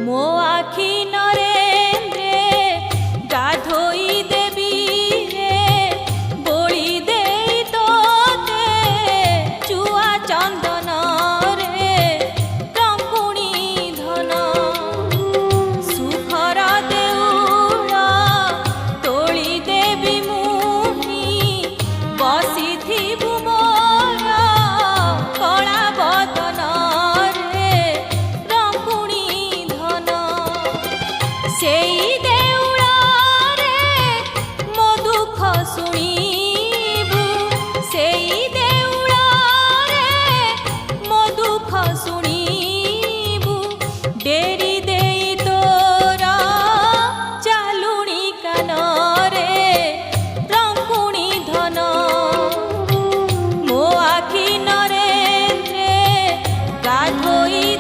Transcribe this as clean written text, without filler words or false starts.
ମୋ ଆଖି ନରେନ୍ଦ୍ରେ ଗାଧୋଇ ଦେବି ରେ ବୋଳି ଦେଇ ତୋତେ ଚୁଆ ଚନ୍ଦନରେ ରଙ୍କୁଣୀ ଧନ ସୁଖର ଦେଉଳ ତୋଳି ଦେବି ମୁହିଁ ବସିଥିବୁ ମୋର କଳା ବଦନରେ ରଙ୍କୁଣୀ ଧନ ସେଇ ଦେଉଳରେ ମୋ ଦୁଃଖ ଶୁଣିବୁ ସେଇ ଦେଉଳରେ ମୋ ଦୁଃଖ ଶୁଣିବୁ ଡେରି